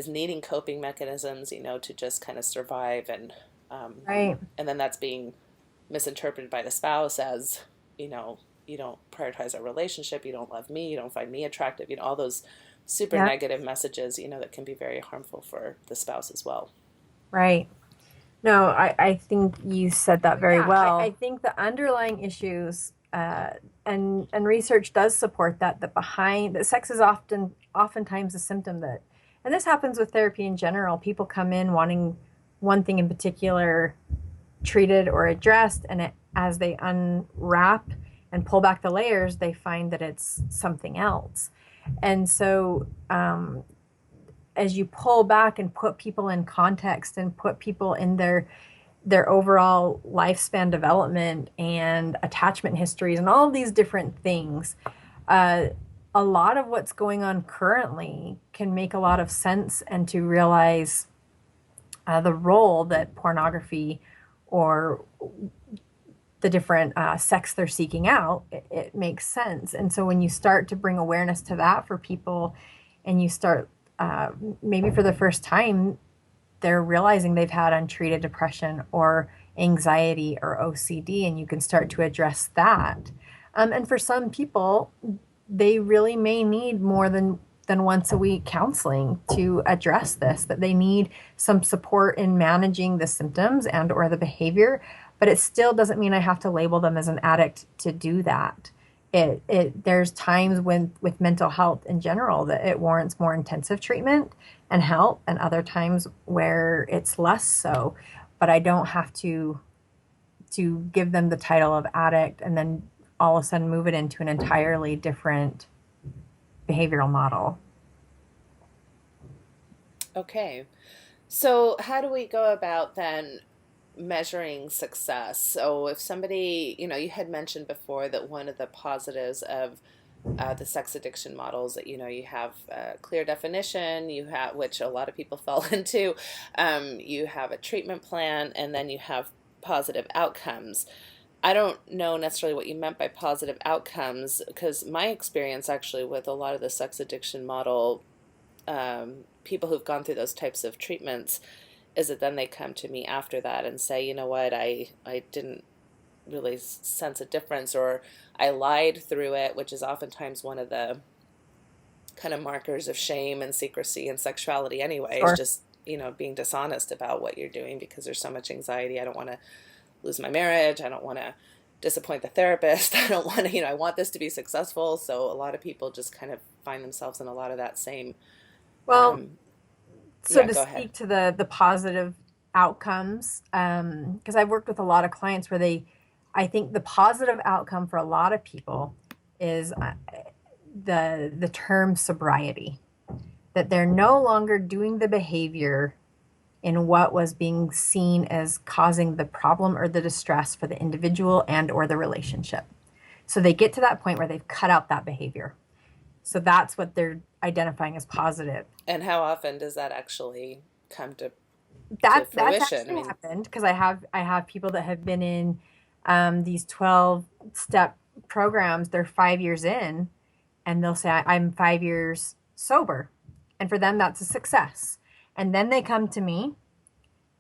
needing coping mechanisms, to just kind of survive. And Right. And then that's being misinterpreted by the spouse as, you don't prioritize our relationship, you don't love me, you don't find me attractive, all those super negative messages, that can be very harmful for the spouse as well. Right. No, I think you said that very well. I think the underlying issues, and research does support that sex is oftentimes a symptom that, and this happens with therapy in general, people come in wanting one thing in particular treated or addressed, and as they unwrap and pull back the layers, they find that it's something else. And so as you pull back and put people in context and put people in their overall lifespan development and attachment histories and all of these different things, a lot of what's going on currently can make a lot of sense, and to realize the role that pornography or the different sex they're seeking out, it makes sense. And so when you start to bring awareness to that for people, and you start maybe for the first time, they're realizing they've had untreated depression or anxiety or OCD, and you can start to address that. And for some people, they really may need more than once a week counseling to address this, that they need some support in managing the symptoms and or the behavior. But it still doesn't mean I have to label them as an addict to do that. There's times when with mental health in general that it warrants more intensive treatment and help, and other times where it's less so. But I don't have to give them the title of addict and then all of a sudden move it into an entirely different behavioral model. Okay. So how do we go about then measuring success? So if somebody, you had mentioned before that one of the positives of the sex addiction models that, you have a clear definition, you have, which a lot of people fall into, you have a treatment plan, and then you have positive outcomes. I don't know necessarily what you meant by positive outcomes, because my experience actually with a lot of the sex addiction model people who've gone through those types of treatments is that then they come to me after that and say, you know what, I didn't really sense a difference, or I lied through it, which is oftentimes one of the kind of markers of shame and secrecy and sexuality anyway. Sure. It's just, being dishonest about what you're doing because there's so much anxiety. I don't want to lose my marriage. I don't want to disappoint the therapist. I don't want to, I want this to be successful. So a lot of people just kind of find themselves in a lot of that same Well, so yeah, to go speak ahead. to the positive outcomes, because I've worked with a lot of clients where I think the positive outcome for a lot of people is the term sobriety, that they're no longer doing the behavior in what was being seen as causing the problem or the distress for the individual and or the relationship. So they get to that point where they've cut out that behavior. So that's what they're identifying as positive. And how often does that actually come to That's fruition? I actually mean, happened because I have people that have been in these 12-step programs. They're 5 years in, and they'll say, I'm 5 years sober. And for them, that's a success. And then they come to me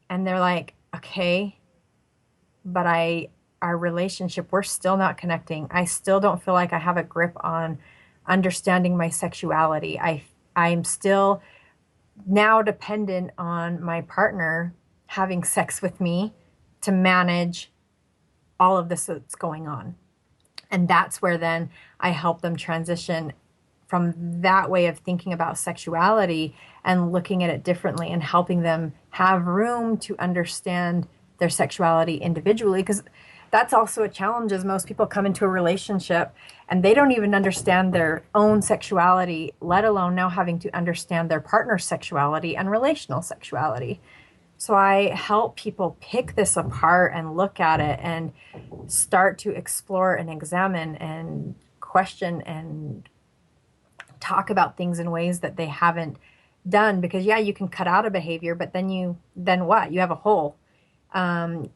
and they're like, okay, but our relationship, we're still not connecting. I still don't feel like I have a grip on understanding my sexuality. I'm still now dependent on my partner having sex with me to manage all of this that's going on. And that's where then I help them transition from that way of thinking about sexuality and looking at it differently and helping them have room to understand their sexuality individually. Because that's also a challenge, is most people come into a relationship and they don't even understand their own sexuality, let alone now having to understand their partner's sexuality and relational sexuality. So I help people pick this apart and look at it and start to explore and examine and question and talk about things in ways that they haven't done. Because yeah, you can cut out a behavior, but then what? You have a hole. And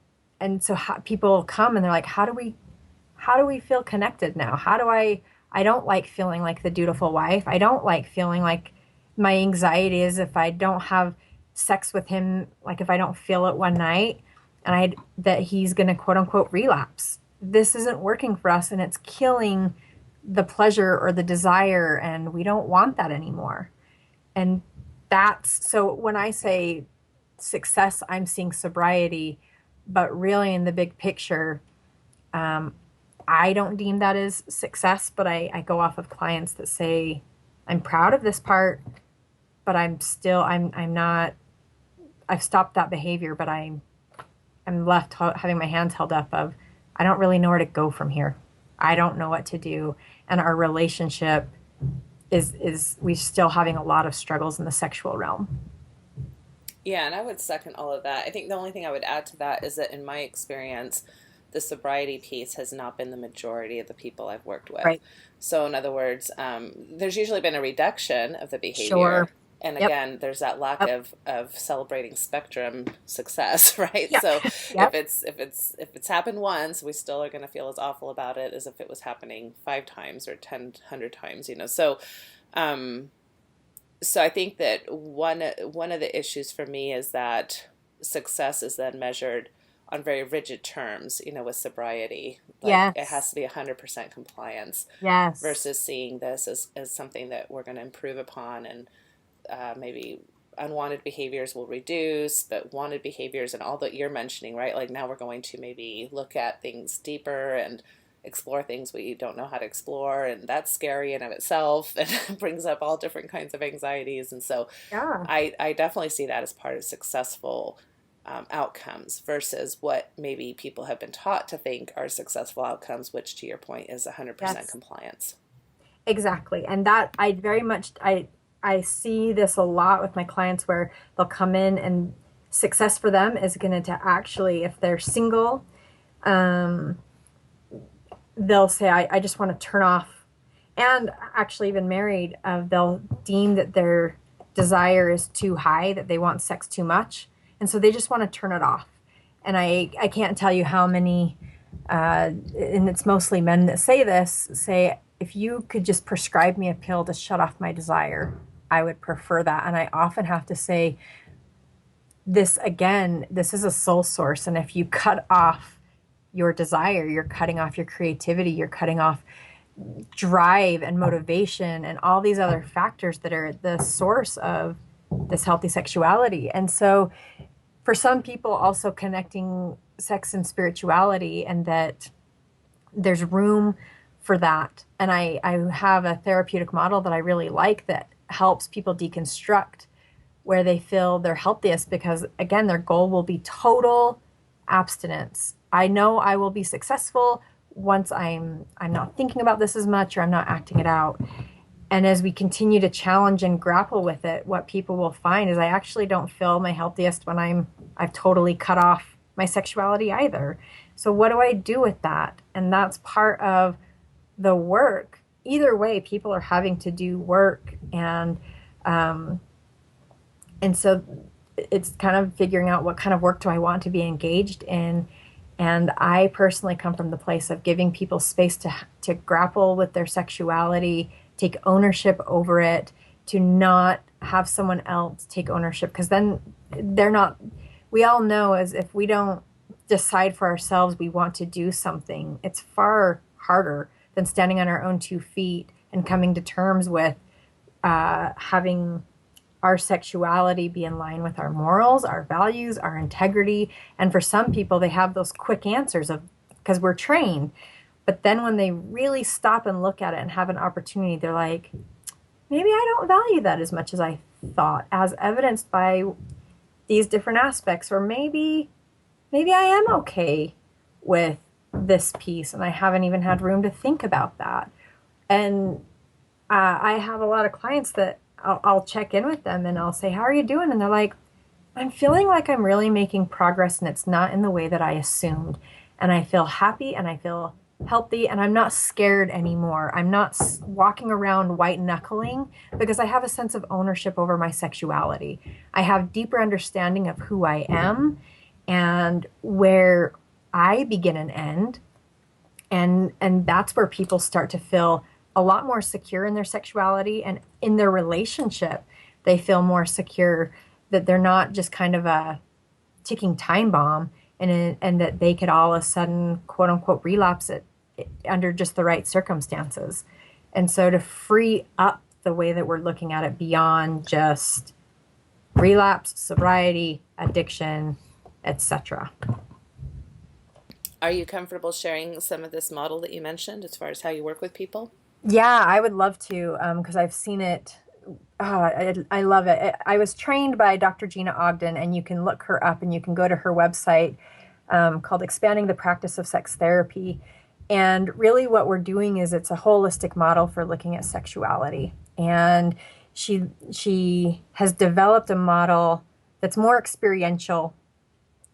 so people come and they're like, how do we feel connected now? I don't like feeling like the dutiful wife. I don't like feeling like my anxiety is if I don't have sex with him, like if I don't feel it one night and that he's going to quote unquote relapse. This isn't working for us and it's killing the pleasure or the desire, and we don't want that anymore. And so when I say success, I'm seeing sobriety, but really in the big picture, I don't deem that as success, but I go off of clients that say, I'm proud of this part, but I'm not, I've stopped that behavior, but I'm left having my hands held up of, I don't really know where to go from here. I don't know what to do. And our relationship is we're still having a lot of struggles in the sexual realm. yeah, and I would second all of that. I think the only thing I would add to that is that in my experience, the sobriety piece has not been the majority of the people I've worked with. Right. So, in other words, there's usually been a reduction of the Sure. behavior. And Yep. again, there's that lack Yep. of celebrating spectrum success, right? Yep. So Yep. if it's happened once, we still are going to feel as awful about it as if it was happening 5 times or 100 times, So so I think that one of the issues for me is that success is then measured on very rigid terms, with sobriety. Like it has Yes. to be 100% compliance Yes. versus seeing this as something that we're going to improve upon, and maybe unwanted behaviors will reduce, but wanted behaviors and all that you're mentioning, right? Like now we're going to maybe look at things deeper and explore things we don't know how to explore, and that's scary in of itself, and brings up all different kinds of anxieties. And so Yeah. I definitely see that as part of successful outcomes versus what maybe people have been taught to think are successful outcomes, which to your point is 100% Yes. compliance. Exactly. And that I very much, I see this a lot with my clients where they'll come in and success for them is going to actually, if they're single, um, they'll say, I just want to turn off. And actually, even married, they'll deem that their desire is too high, that they want sex too much. And so they just want to turn it off. And I can't tell you how many, and it's mostly men that say this, say, if you could just prescribe me a pill to shut off my desire, I would prefer that. And I often have to say, this is a soul source. And if you cut off your desire, you're cutting off your creativity, you're cutting off drive and motivation and all these other factors that are the source of this healthy sexuality. And so for some people, also connecting sex and spirituality, and that there's room for that. And I have a therapeutic model that I really like that helps people deconstruct where they feel they're healthiest, because again, their goal will be total abstinence. I know I will be successful once I'm not thinking about this as much, or I'm not acting it out. And as we continue to challenge and grapple with it, what people will find is I actually don't feel my healthiest when I've totally cut off my sexuality either. So what do I do with that? And that's part of the work. Either way, people are having to do work, and so it's kind of figuring out what kind of work do I want to be engaged in. And I personally come from the place of giving people space to grapple with their sexuality, take ownership over it, to not have someone else take ownership, because then they're not, we all know, as if we don't decide for ourselves we want to do something, it's far harder than standing on our own 2 feet and coming to terms with having our sexuality be in line with our morals, our values, our integrity. And for some people, they have those quick answers of, because we're trained. But then when they really stop and look at it and have an opportunity, they're like, maybe I don't value that as much as I thought, as evidenced by these different aspects. Or maybe I am okay with this piece, and I haven't even had room to think about that. And I have a lot of clients that I'll check in with them and I'll say, how are you doing? And they're like, I'm feeling like I'm really making progress, and it's not in the way that I assumed. And I feel happy and I feel healthy, and I'm not scared anymore. I'm not walking around white knuckling, because I have a sense of ownership over my sexuality. I have deeper understanding of who I am and where I begin and end. And that's where people start to feel a lot more secure in their sexuality, and in their relationship, they feel more secure, that they're not just kind of a ticking time bomb, and that they could all of a sudden, quote unquote, relapse it under just the right circumstances. And so to free up the way that we're looking at it beyond just relapse, sobriety, addiction, etc. Are you comfortable sharing some of this model that you mentioned as far as how you work with people? Yeah, I would love to, because I've seen it. I love it. I was trained by Dr. Gina Ogden, and you can look her up, and you can go to her website called Expanding the Practice of Sex Therapy. And really what we're doing is it's a holistic model for looking at sexuality. And she has developed a model that's more experiential.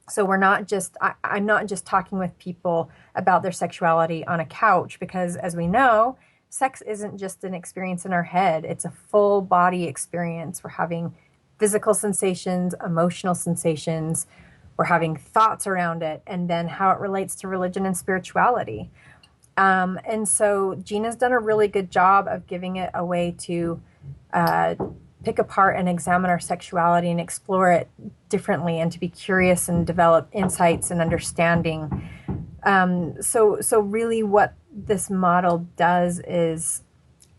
So we're not just, I'm not just talking with people about their sexuality on a couch, because as we know, sex isn't just an experience in our head. It's a full body experience. We're having physical sensations, emotional sensations. We're having thoughts around it, and then how it relates to religion and spirituality. And so Gina's done a really good job of giving it a way to pick apart and examine our sexuality and explore it differently, and to be curious and develop insights and understanding. So really what this model does is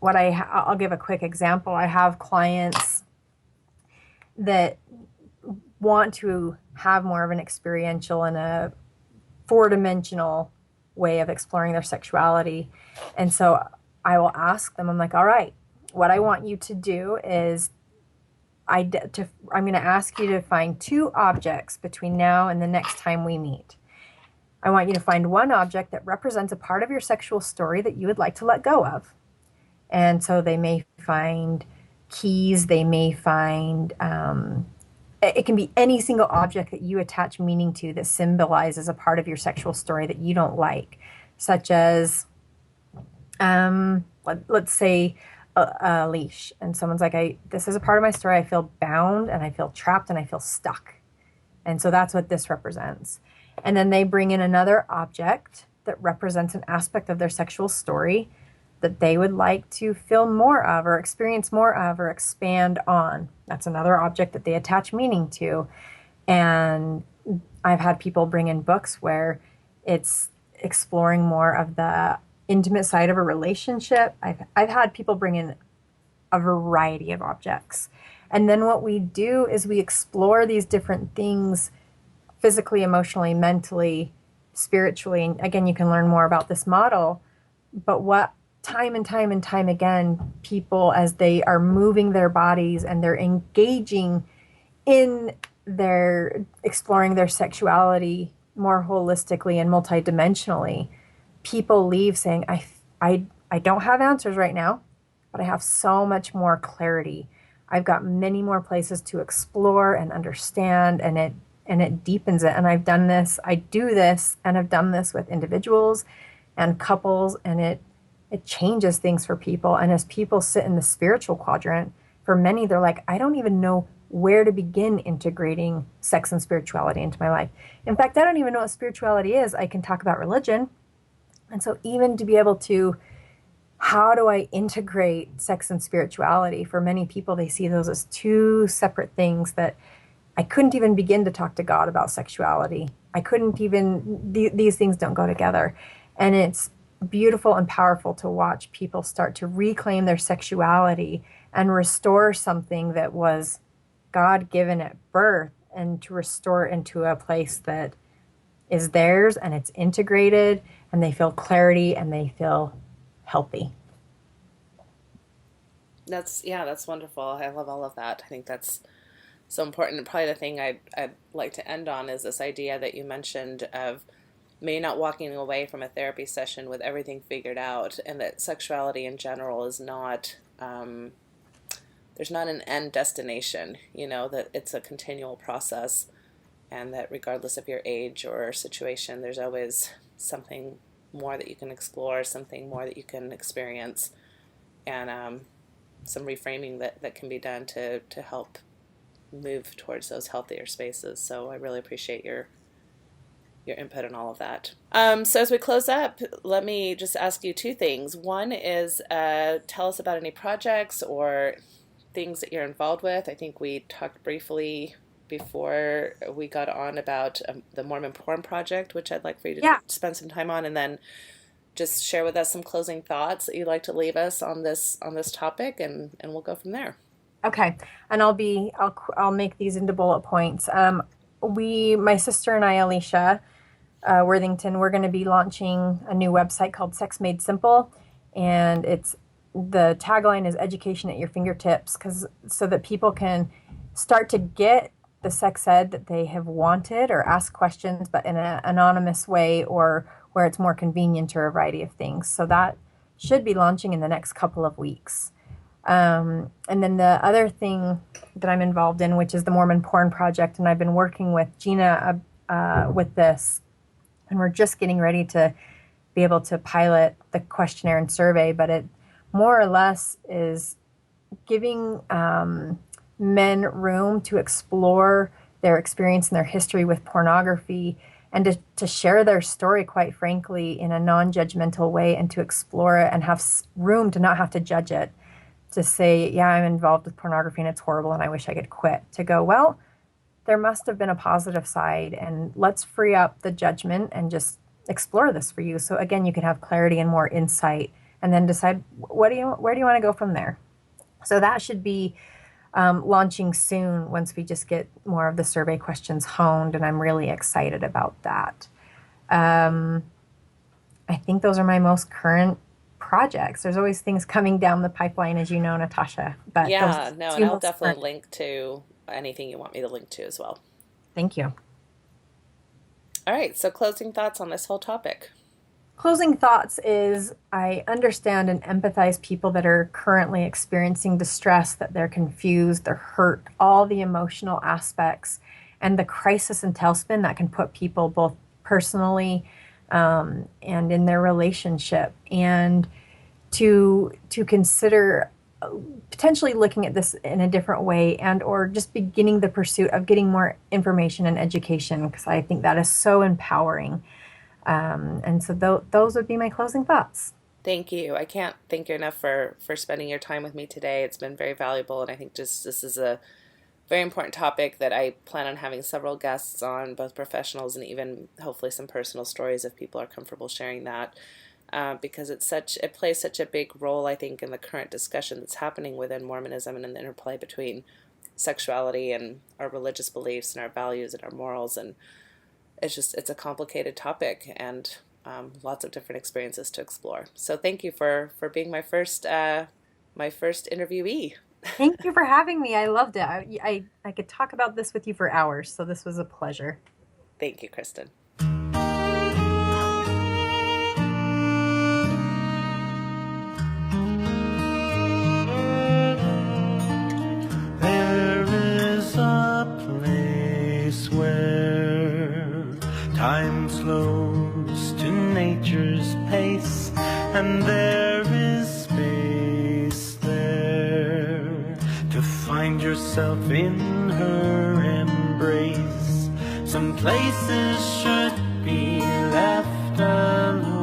I'll give a quick example. I have clients that want to have more of an experiential and a 4-dimensional way of exploring their sexuality. And so I will ask them, I'm like, all right, what I want you to do is I'm going to ask you to find 2 objects between now and the next time we meet. I want you to find one object that represents a part of your sexual story that you would like to let go of. And so they may find keys, they may find, it can be any single object that you attach meaning to that symbolizes a part of your sexual story that you don't like, such as, let's say, a leash, and someone's like, this is a part of my story. I feel bound and I feel trapped and I feel stuck. And so that's what this represents. And then they bring in another object that represents an aspect of their sexual story that they would like to feel more of or experience more of or expand on. That's another object that they attach meaning to. And I've had people bring in books where it's exploring more of the intimate side of a relationship. I've had people bring in a variety of objects. And then what we do is we explore these different things physically, emotionally, mentally, spiritually. And again, you can learn more about this model. But what time and time and time again, people, as they are moving their bodies and they're engaging in their exploring their sexuality more holistically and multidimensionally, people leave saying, I don't have answers right now, but I have so much more clarity. I've got many more places to explore and understand, and it deepens it. And I've done this, I do this, and I've done this with individuals and couples, and it changes things for people. And as people sit in the spiritual quadrant, for many, they're like, I don't even know where to begin integrating sex and spirituality into my life. In fact, I don't even know what spirituality is. I can talk about religion. And so even to be able to, how do I integrate sex and spirituality? For many people, they see those as 2 separate things that I couldn't even begin to talk to God about sexuality. I couldn't even, these things don't go together. And it's beautiful and powerful to watch people start to reclaim their sexuality and restore something that was God-given at birth, and to restore it into a place that is theirs and it's integrated and they feel clarity and they feel healthy. That's wonderful. I love all of that. I think that's so important. And probably the thing I'd like to end on is this idea that you mentioned of maybe not walking away from a therapy session with everything figured out, and that sexuality in general is not, there's not an end destination, that it's a continual process, and that regardless of your age or situation, there's always something more that you can explore, something more that you can experience, and some reframing that can be done to help move towards those healthier spaces. So I really appreciate your input on all of that. So as we close up, let me just ask you 2 things. One is tell us about any projects or things that you're involved with. I think we talked briefly before we got on about the Mormon Porn Project, which I'd like for you to spend some time on, and then just share with us some closing thoughts that you'd like to leave us on this topic, and we'll go from there. Okay, and I'll make these into bullet points. My sister and I, Alicia Worthington, we're going to be launching a new website called Sex Made Simple, and the tagline is education at your fingertips, so that people can start to get the sex ed that they have wanted or ask questions, but in an anonymous way or where it's more convenient or a variety of things. So that should be launching in the next couple of weeks. And then the other thing that I'm involved in, which is the Mormon Porn Project, and I've been working with Gina with this, and we're just getting ready to be able to pilot the questionnaire and survey, but it more or less is giving men room to explore their experience and their history with pornography, and to share their story, quite frankly, in a non-judgmental way, and to explore it and have room to not have to judge it, to say, yeah, I'm involved with pornography and it's horrible and I wish I could quit, to go, well, there must have been a positive side, and let's free up the judgment and just explore this for you. So again, you can have clarity and more insight, and then decide where do you want to go from there. So that should be launching soon once we just get more of the survey questions honed, and I'm really excited about that. I think those are my most current projects. There's always things coming down the pipeline, as you know, Natasha. But Yeah, those no, and two I'll most current. definitely link to anything you want me to link to as well. Thank you. All right, so closing thoughts on this whole topic. Closing thoughts is I understand and empathize people that are currently experiencing distress, that they're confused, they're hurt, all the emotional aspects and the crisis and tailspin that can put people both personally and in their relationship. And to consider potentially looking at this in a different way and or just beginning the pursuit of getting more information and education, because I think that is so empowering. And so those would be my closing thoughts. Thank you. I can't thank you enough for spending your time with me today. It's been very valuable, and I think just this is a very important topic that I plan on having several guests on, both professionals and even hopefully some personal stories if people are comfortable sharing that. Because it plays such a big role, I think, in the current discussion that's happening within Mormonism and in the interplay between sexuality and our religious beliefs and our values and our morals. And it's a complicated topic and lots of different experiences to explore. So thank you for being my first interviewee. Thank you for having me. I loved it. I could talk about this with you for hours, so this was a pleasure. Thank you, Kristin. There is a place where time slows to nature's pace, and there is space there to find yourself in her embrace. Some places should be left alone.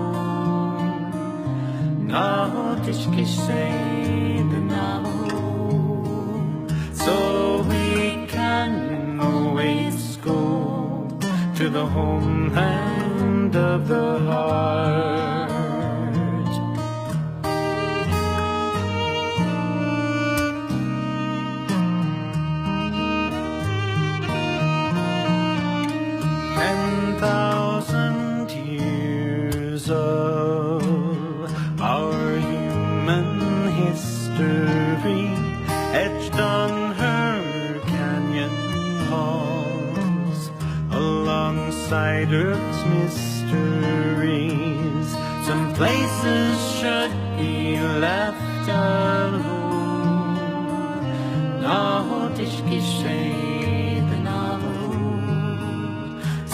So we can always go to the homeland of the heart. 10,000 years of our human history etched on her canyon walls, alongside Earth's mysteries. Some places should be left alone.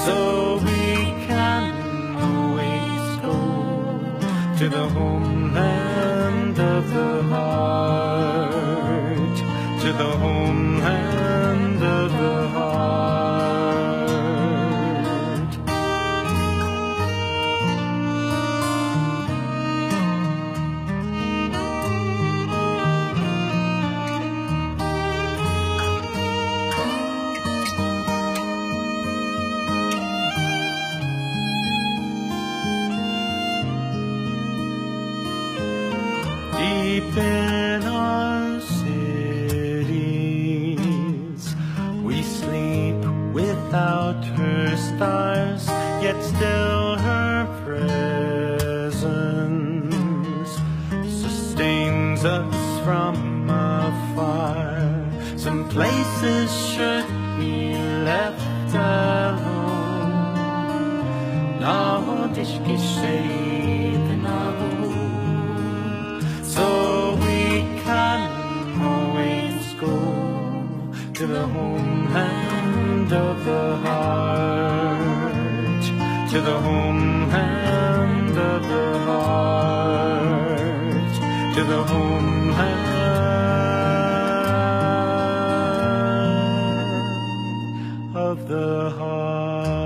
So we can always go to the homeland of the heart, to the homeland of the heart. Deep in our cities, we sleep without her stars, yet still her presence sustains us from afar. Some places should be left alone. So we can always go to the homeland of the heart, to the homeland of the heart, to the homeland of the heart.